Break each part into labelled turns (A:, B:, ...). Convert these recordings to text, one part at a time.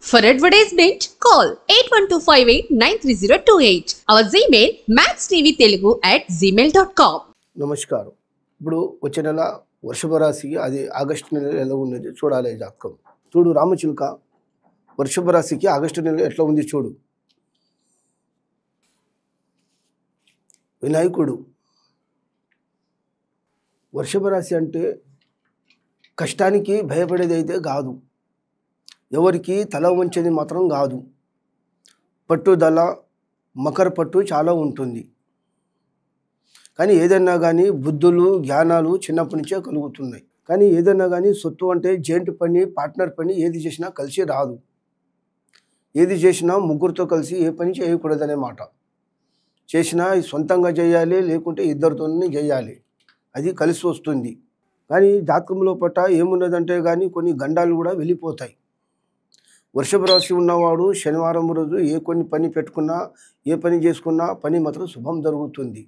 A: For advertisement, call 8125893028. Our Gmail maxtvtelugu@gmail.com.
B: నమస్కారం. ఇప్పుడు వచ్చే నెల వృషభ రాశికి అది ఆగస్టు నెల ఎలా ఉన్నది చూడాలి జాతకం. చూడు రామచిలుక, వృషభ రాశికి ఆగస్టు నెల ఎట్లా ఉంది చూడు. వినాయకుడు. వృషభ రాశి అంటే కష్టానికి భయపడేది అయితే కాదు, ఎవరికి తల వంచేది మాత్రం కాదు. పట్టుదల, మకర పట్టు చాలా ఉంటుంది. కానీ ఏదన్నా కానీ బుద్ధులు జ్ఞానాలు చిన్నప్పటి నుంచే కలుగుతున్నాయి. కానీ ఏదన్నా కానీ సొత్తు అంటే జాయింట్ పని, పార్ట్నర్ పని ఏది చేసినా కలిసి రాదు. ఏది చేసినా ముగ్గురితో కలిసి ఏ పని చేయకూడదనే మాట. చేసినా సొంతంగా చేయాలి, లేకుంటే ఇద్దరితోనే చేయాలి. అది కలిసి వస్తుంది. కానీ జాతకంలో పట్ట ఏమున్నదంటే కానీ కొన్ని గండాలు కూడా వెళ్ళిపోతాయి. వృషభ రాశి ఉన్నవాడు శనివారం రోజు ఏ కొన్ని పని పెట్టుకున్నా, ఏ పని చేసుకున్నా పని మాత్రం శుభం జరుగుతుంది.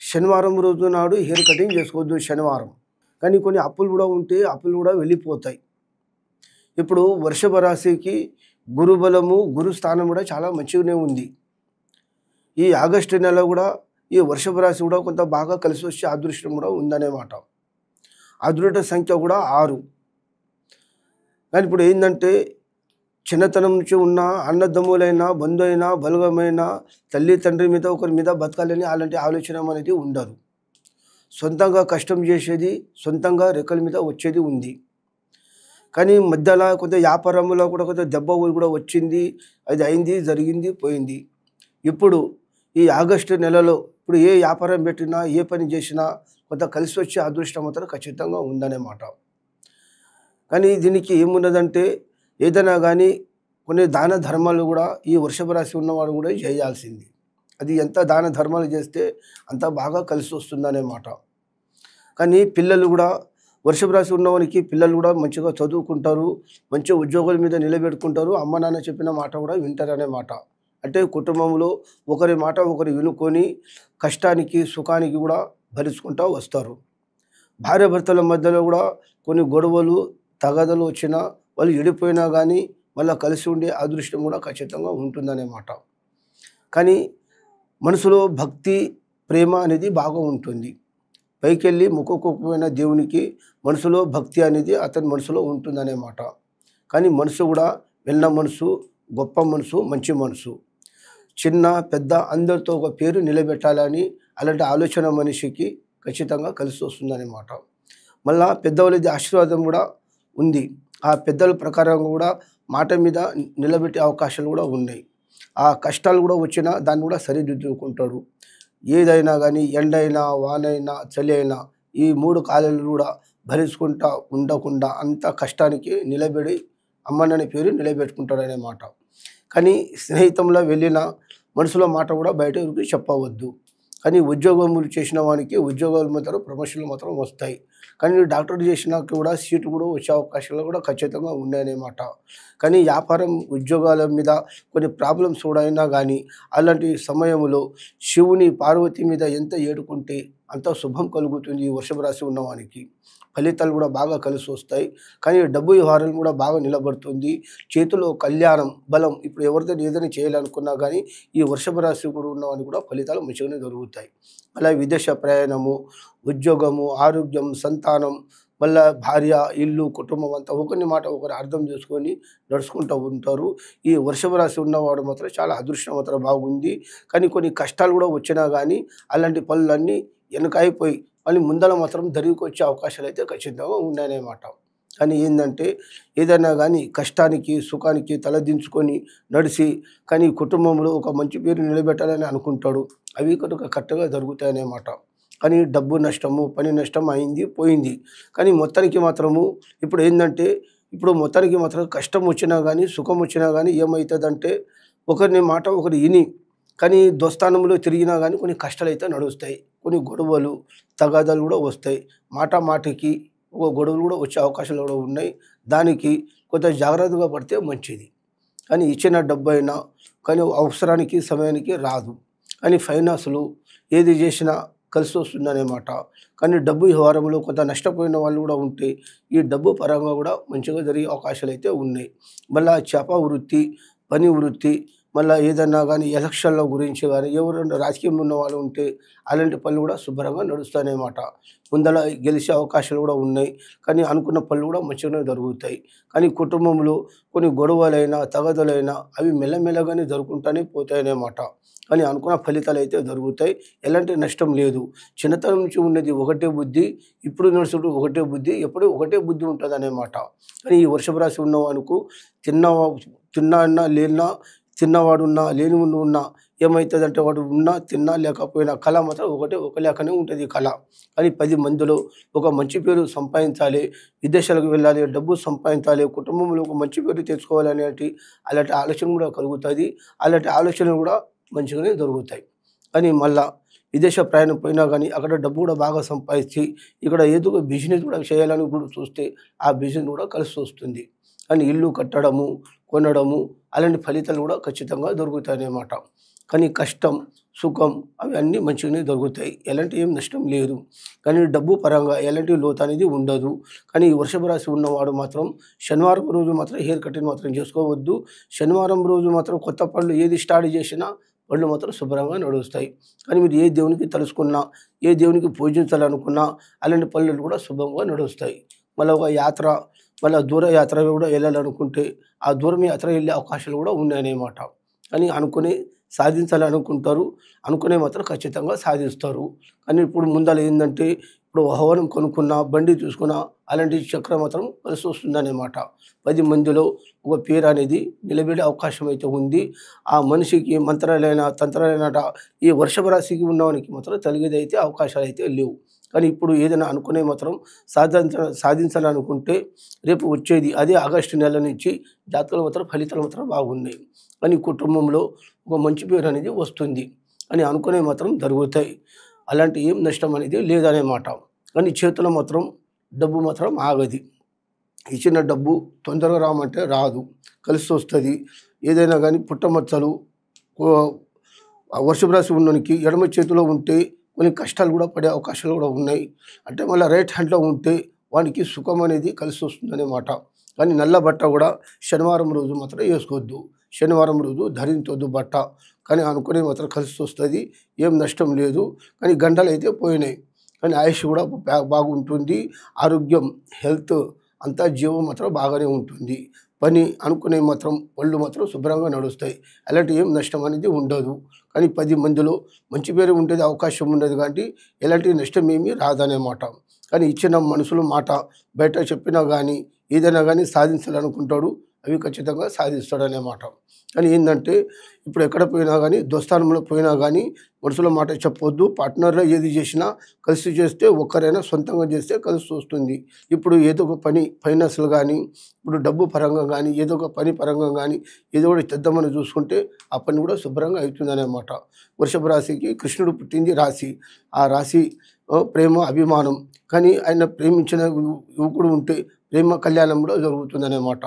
B: శనివారం రోజు నాడు హెయిర్ కటింగ్ చేసుకోవద్దు శనివారం. కానీ కొన్ని అప్పులు కూడా ఉంటే అప్పులు కూడా వెళ్ళిపోతాయి. ఇప్పుడు వృషభ రాశికి గురుబలము, గురు స్థానం కూడా చాలా మంచిగానే ఉంది. ఈ ఆగస్టు నెల కూడా ఈ వృషభ రాశి కూడా కొంత బాగా కలిసి వచ్చే అదృష్టం కూడా ఉందనేమాట. అదృష్ట సంఖ్య కూడా 6. కానీ ఇప్పుడు ఏంటంటే చిన్నతనం నుంచి ఉన్న అన్నదమ్ములైనా, బంధువైనా, బలగమైన తల్లి తండ్రి మీద ఒకరి మీద బతకాలని అలాంటి ఆలోచన అనేది ఉండదు. సొంతంగా కష్టం చేసేది, సొంతంగా రెక్కల మీద వచ్చేది ఉంది. కానీ మధ్యలో కొంత వ్యాపారంలో కూడా కొంత దెబ్బ కూడా వచ్చింది. అది అయింది, జరిగింది, పోయింది. ఇప్పుడు ఈ ఆగస్టు నెలలో ఇప్పుడు ఏ వ్యాపారం పెట్టినా, ఏ పని చేసినా కొంత కలిసి వచ్చే అదృష్టం మాత్రం ఖచ్చితంగా ఉందనేమాట. కానీ దీనికి ఏమున్నదంటే ఏదైనా కానీ కొన్ని దాన ధర్మాలు కూడా ఈ వృషభ రాశి ఉన్నవాడు కూడా చేయాల్సింది. అది ఎంత దాన ధర్మాలు చేస్తే అంత బాగా కలిసి వస్తుందనేమాట. కానీ పిల్లలు కూడా వృషభ రాశి ఉన్నవానికి పిల్లలు కూడా మంచిగా చదువుకుంటారు, మంచి ఉద్యోగాల మీద నిలబెట్టుకుంటారు, అమ్మ నాన్న చెప్పిన మాట కూడా వింటారనేమాట. అంటే కుటుంబంలో ఒకరి మాట ఒకరు వినుకొని కష్టానికి సుఖానికి కూడా భరించుకుంటూ వస్తారు. భార్యాభర్తల మధ్యలో కూడా కొన్ని గొడవలు తగాదలు వచ్చినా వాళ్ళు విడిపోయినా కానీ మళ్ళీ కలిసి ఉండే అదృష్టం కూడా ఖచ్చితంగా ఉంటుందనేమాట. కానీ మనసులో భక్తి, ప్రేమ అనేది బాగా ఉంటుంది. పైకెళ్ళి మొక్కుకోకపోయిన దేవునికి మనసులో భక్తి అనేది అతని మనసులో ఉంటుందనేమాట. కానీ మనసు కూడా వెన్న మనసు, గొప్ప మనసు, మంచి మనసు. చిన్న పెద్ద అందరితో ఒక పేరు నిలబెట్టాలని అలాంటి ఆలోచన మనిషికి ఖచ్చితంగా కలిసి వస్తుందన్నమాట. మళ్ళా పెద్దవాళ్ళది ఆశీర్వాదం కూడా ఉంది. ఆ పెద్దల ప్రకారం కూడా మాట మీద నిలబెట్టే అవకాశాలు కూడా ఉన్నాయి. ఆ కష్టాలు కూడా వచ్చినా దాన్ని కూడా సరిదిద్దుకుంటాడు. ఏదైనా కానీ ఎండైనా, వానైనా, చలి అయినా ఈ 3 కాలాలు కూడా భరించుకుంటా ఉండకుండా అంత కష్టానికి నిలబడి అమ్మనని పేరు నిలబెట్టుకుంటాడనేమాట. కానీ స్నేహితంలో వెళ్ళిన మనసులో మాట కూడా బయట చెప్పవద్దు. కానీ ఉద్యోగములు చేసిన వానికి ఉద్యోగాలు మాత్రం ప్రమోషన్లు మాత్రం వస్తాయి. కానీ డాక్టర్ చేసినాక కూడా సీటు కూడా వచ్చే అవకాశాలు కూడా ఖచ్చితంగా ఉన్నాయన్నమాట. కానీ వ్యాపారం, ఉద్యోగాల మీద కొన్ని ప్రాబ్లమ్స్ కూడా అయినా కానీ అలాంటి సమయంలో శివుని, పార్వతి మీద ఎంత ఏడుకుంటే అంత శుభం కలుగుతుంది ఈ వృషభ రాశి ఉన్నవానికి. ఫలితాలు కూడా బాగా కలిసి వస్తాయి. కానీ డబ్బు వ్యవహారం కూడా బాగా నిలబడుతుంది. చేతిలో కళ్యాణం, బలం. ఇప్పుడు ఎవరితో ఏదైనా చేయాలనుకున్నా కానీ ఈ వృషభ రాశి కూడా ఉన్నవానికి కూడా ఫలితాలు మంచిగానే దొరుకుతాయి. అలా విదేశ ప్రయాణము, ఉద్యోగము, ఆరోగ్యం, సంతానం, మళ్ళీ భార్య, ఇల్లు, కుటుంబం అంతా ఒకరి మాట ఒకరు అర్థం చేసుకొని నడుచుకుంటూ ఉంటారు. ఈ వృషభ రాశి ఉన్నవాడు మాత్రం చాలా అదృష్టం మాత్రం బాగుంది. కానీ కొన్ని కష్టాలు కూడా వచ్చినా కానీ అలాంటి పనులన్నీ వెనకాయిపోయి మళ్ళీ ముందర మాత్రం జరిగి వచ్చే అవకాశాలు అయితే ఖచ్చితంగా ఉన్నాయన్నమాట. కానీ ఏంటంటే ఏదైనా కానీ కష్టానికి సుఖానికి తలదించుకొని నడిచి కానీ కుటుంబంలో ఒక మంచి పేరు నిలబెట్టాలని అనుకుంటాడు. అవి కరెక్ట్గా జరుగుతాయన్నమాట. కానీ డబ్బు నష్టము, పని నష్టం అయింది, పోయింది. కానీ మొత్తానికి మాత్రము ఇప్పుడు ఏంటంటే మొత్తానికి మాత్రం కష్టం వచ్చినా కానీ సుఖం వచ్చినా కానీ ఏమవుతుందంటే ఒకరిని మాట ఒకరు విని కానీ దోస్తానంలో తిరిగినా కానీ కొన్ని కష్టాలు అయితే నడుస్తాయి. కొన్ని గొడవలు, తగాదాలు కూడా వస్తాయి. మాటకి ఒక గొడవలు కూడా వచ్చే అవకాశాలు కూడా ఉన్నాయి. దానికి కొంత జాగ్రత్తగా పడితే మంచిది. కానీ ఇచ్చిన డబ్బు అయినా కానీ అవసరానికి సమయానికి రాదు. కానీ ఫైనాన్స్లు ఏది చేసినా కలిసి వస్తుందనే మాట. కానీ డబ్బు వ్యవహారంలో కొంత నష్టపోయిన వాళ్ళు కూడా ఉంటే ఈ డబ్బు పరంగా కూడా మంచిగా జరిగే అవకాశాలు అయితే ఉన్నాయి. మళ్ళీ చేప వృత్తి, పని వృత్తి, మళ్ళీ ఏదన్నా కానీ ఎలక్షన్ల గురించి కానీ ఎవరైనా రాజకీయంలో ఉన్న వాళ్ళు ఉంటే అలాంటి పనులు కూడా శుభ్రంగా నడుస్తాయన్నమాట. ముందర గెలిచే అవకాశాలు కూడా ఉన్నాయి. కానీ అనుకున్న పనులు కూడా మంచిగానే జరుగుతాయి. కానీ కుటుంబంలో కొన్ని గొడవలైనా తగాదాలైనా అవి మెల్లమెల్లగానే జరుగుకుంటూనే పోతాయన్నమాట. కానీ అనుకున్న ఫలితాలు అయితే జరుగుతాయి. ఎలాంటి నష్టం లేదు. చిన్నతనం నుంచి ఉన్నది ఒకటే బుద్ధి, ఇప్పుడు నడుచుడు ఒకటే బుద్ధి, ఎప్పుడూ ఒకటే బుద్ధి ఉంటుందన్నమాట. కానీ ఈ వృషభ రాశి ఉన్నవానికి తిన్నా అన్నా లేనా, తిన్నవాడున్నా లేనివాడు ఉన్నా ఏమవుతుందంటే వాడు ఉన్నా తిన్నా లేకపోయినా కళ మాత్రం ఒక లేకనే ఉంటుంది కళ. కానీ 10 మందిలో ఒక మంచి పేరు సంపాదించాలి, విదేశాలకు వెళ్ళాలి, డబ్బు సంపాదించాలి, కుటుంబంలో ఒక మంచి పేరు తెచ్చుకోవాలి అలాంటి ఆలోచన కూడా కలుగుతుంది. అలాంటి ఆలోచనలు కూడా మంచిగానే దొరుకుతాయి. కానీ మళ్ళా విదేశ ప్రయాణం పోయినా కానీ అక్కడ డబ్బు కూడా బాగా సంపాదించి ఇక్కడ ఏదో ఒక బిజినెస్ కూడా చేయాలని కూడా చూస్తే ఆ బిజినెస్ కూడా కలిసి వస్తుంది. కానీ ఇల్లు కట్టడము, కొనడము అలాంటి ఫలితాలు కూడా ఖచ్చితంగా దొరుకుతాయన్నమాట. కానీ కష్టం, సుఖం అవి అన్నీ మంచిగానే దొరుకుతాయి. ఎలాంటి ఏం నష్టం లేదు. కానీ డబ్బు పరంగా ఎలాంటి లోతు అనేది ఉండదు. కానీ ఈ వృషభ రాశి ఉన్నవాడు మాత్రం శనివారం రోజు మాత్రం హెయిర్ కటింగ్ మాత్రం చేసుకోవద్దు. శనివారం రోజు మాత్రం కొత్త పనులు ఏది స్టార్ట్ చేసినా పనులు మాత్రం శుభ్రంగా నడుస్తాయి. కానీ మీరు ఏ దేవునికి తలుసుకున్నా, ఏ దేవునికి పూజించాలనుకున్నా అలాంటి పనులు కూడా శుభంగా నడుస్తాయి. మళ్ళీ ఒక యాత్ర, మళ్ళీ దూర యాత్ర కూడా వెళ్ళాలనుకుంటే ఆ దూరం యాత్ర వెళ్ళే అవకాశాలు కూడా ఉన్నాయన్నమాట. కానీ అనుకుని సాధించాలనుకుంటారు, అనుకునే మాత్రం ఖచ్చితంగా సాధిస్తారు. కానీ ఇప్పుడు ముందర ఏంటంటే ఇప్పుడు వాహనం కొనుక్కున్నా, బండి చూసుకున్నా అలాంటి చక్రం మాత్రం కలిసి వస్తుందన్నమాట. 10 మందిలో ఒక పేరు అనేది నిలబడే అవకాశం అయితే ఉంది. ఆ మనిషికి మంత్రాలైన తంత్రాలైన ఈ వృషభ రాశికి ఉన్నవానికి మాత్రం కలిగేదైతే అవకాశాలు అయితే లేవు. కానీ ఇప్పుడు ఏదైనా అనుకునే మాత్రం సాధించాలనుకుంటే రేపు వచ్చేది అదే ఆగస్టు నెల నుంచి జాతకాలు మాత్రం ఫలితాలు మాత్రం బాగున్నాయి. కానీ కుటుంబంలో ఒక మంచి పేరు అనేది వస్తుంది. అని అనుకునే మాత్రం జరుగుతాయి. అలాంటి ఏం నష్టం అనేది లేదన్నమాట. కానీ చేతిలో మాత్రం డబ్బు మాత్రం ఆగది. ఇచ్చిన డబ్బు తొందరగా రామంటే రాదు, కలిసి వస్తుంది. ఏదైనా కానీ పుట్టమచ్చలు వృషభ రాశి ఉన్నోనికి ఎడమ చేతిలో ఉంటే కొన్ని కష్టాలు కూడా పడే అవకాశాలు కూడా ఉన్నాయి. అంటే మళ్ళీ రైట్ హ్యాండ్లో ఉంటే వానికి సుఖం అనేది కలిసి వస్తుందన్నమాట. కానీ నల్ల బట్ట కూడా శనివారం రోజు మాత్రం వేసుకోవద్దు, శనివారం రోజు ధరించవద్దు బట్ట. కానీ అనుకునే మాత్రం కలిసి వస్తుంది, ఏం నష్టం లేదు. కానీ గంటలు అయితే పోయినాయి. కానీ ఆయుష్ కూడా బాగుంటుంది, ఆరోగ్యం హెల్త్ అంతా జీవం మాత్రం బాగానే ఉంటుంది. పని అనుకునే మాత్రం పళ్ళు మాత్రం శుభ్రంగా నడుస్తాయి. అలాంటి ఏం నష్టం అనేది ఉండదు. కానీ 10 మందిలో మంచి పేరు ఉండేది అవకాశం ఉండదు, కాబట్టి ఎలాంటి నష్టం ఏమీ రాదన్నమాట. కానీ ఇచ్చిన మనసులో మాట బయట చెప్పినా కానీ ఏదైనా కానీ సాధించాలనుకుంటాడు, అవి ఖచ్చితంగా సాధిస్తాడన్నమాట. కానీ ఏంటంటే ఇప్పుడు ఎక్కడ పోయినా కానీ దోస్తానంలో పోయినా కానీ మనసులో మాట చెప్పొద్దు. పార్ట్నర్లో ఏది చేసినా కలిసి చేస్తే, ఒక్కరైనా సొంతంగా చేస్తే కలిసి వస్తుంది. ఇప్పుడు ఏదో ఒక పని ఫైనాన్షియల్ కానీ, ఇప్పుడు డబ్బు పరంగా కానీ, ఏదో ఒక పని పరంగా కానీ ఏదో ఒకటి తెద్దామని చూసుకుంటే ఆ పని కూడా శుభ్రంగా అవుతుందన్నమాట. వృషభ రాశికి కృష్ణుడు పుట్టింది రాశి, ఆ రాశి ప్రేమ అభిమానం. కానీ ఆయన ప్రేమించిన యువకుడు ఉంటే ప్రేమ కళ్యాణం కూడా జరుగుతుందన్నమాట.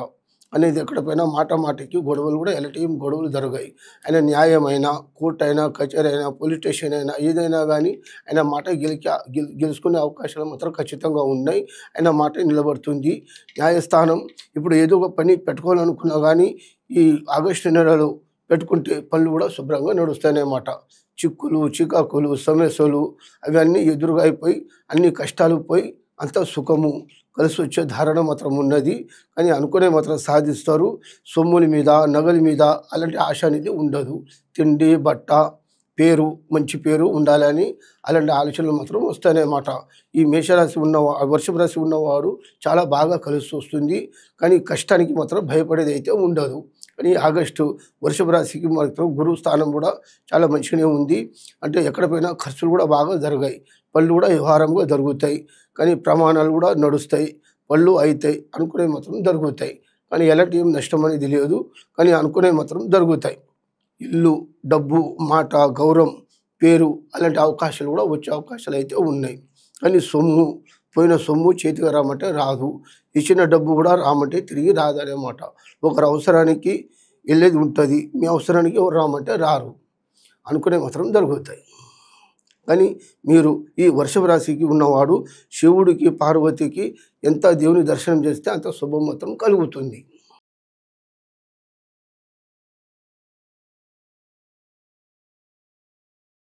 B: అనేది ఎక్కడ పోయినా మాట మాటకి గొడవలు కూడా ఎలాంటి గొడవలు జరగాయి. ఆయన న్యాయమైన కోర్టు అయినా, కచేరీ అయినా, పోలీస్ స్టేషన్ అయినా ఏదైనా కానీ ఆయన మాట గెలుచుకునే అవకాశాలు మాత్రం ఖచ్చితంగా ఉన్నాయి. ఆయన మాట నిలబడుతుంది. న్యాయస్థానం ఇప్పుడు ఏదో ఒక పని పెట్టుకోవాలనుకున్నా కానీ ఈ ఆగస్టు నెలలో పెట్టుకుంటే పనులు కూడా శుభ్రంగా నడుస్తాయన్నమాట. చిక్కులు చికాకులు సమస్యలు అవన్నీ ఎదురుగా అయిపోయి అన్ని కష్టాలు పోయి అంత సుఖము కలిసి వచ్చే ధారణ మాత్రం ఉన్నది. కానీ అనుకునే మాత్రం సాధిస్తారు. సొమ్ముల మీద నగల మీద అలాంటి ఆశ అనేది ఉండదు. తిండి బట్ట పేరు మంచి పేరు ఉండాలని అలాంటి ఆలోచనలు మాత్రం వస్తాయన్నమాట. ఈ మేషరాశి వృషభ రాశి ఉన్నవాడు చాలా బాగా కలిసి వస్తుంది. కానీ కష్టానికి మాత్రం భయపడేది అయితే ఉండదు. కానీ ఆగస్టు వృషభ రాశికి మాత్రం గురువు స్థానం కూడా చాలా మంచిగానే ఉంది. అంటే ఎక్కడ పోయినా ఖర్చులు కూడా బాగా జరిగాయి, పళ్ళు కూడా వ్యవహారంగా జరుగుతాయి. కానీ ప్రమాణాలు కూడా నడుస్తాయి, పళ్ళు అవుతాయి, అనుకునే మాత్రం జరుగుతాయి. కానీ ఎలాంటి ఏం నష్టం అనేది లేదు. కానీ అనుకునే మాత్రం జరుగుతాయి. ఇల్లు, డబ్బు, మాట, గౌరవం, పేరు అలాంటి అవకాశాలు కూడా వచ్చే అవకాశాలు అయితే ఉన్నాయి. కానీ పోయిన సొమ్ము చేతికి రామంటే రాదు, ఇచ్చిన డబ్బు కూడా రామంటే తిరిగి రాదన్నమాట. ఒకరి అవసరానికి వెళ్ళేది ఉంటుంది, మీ అవసరానికి ఎవరు రామంటే రారు, అనుకునే మాత్రం జరుగుతాయి. కానీ మీరు ఈ వృషభ రాశికి ఉన్నవాడు శివుడికి పార్వతికి ఎంత దేవుని దర్శనం చేస్తే అంత శుభం మాత్రం కలుగుతుంది.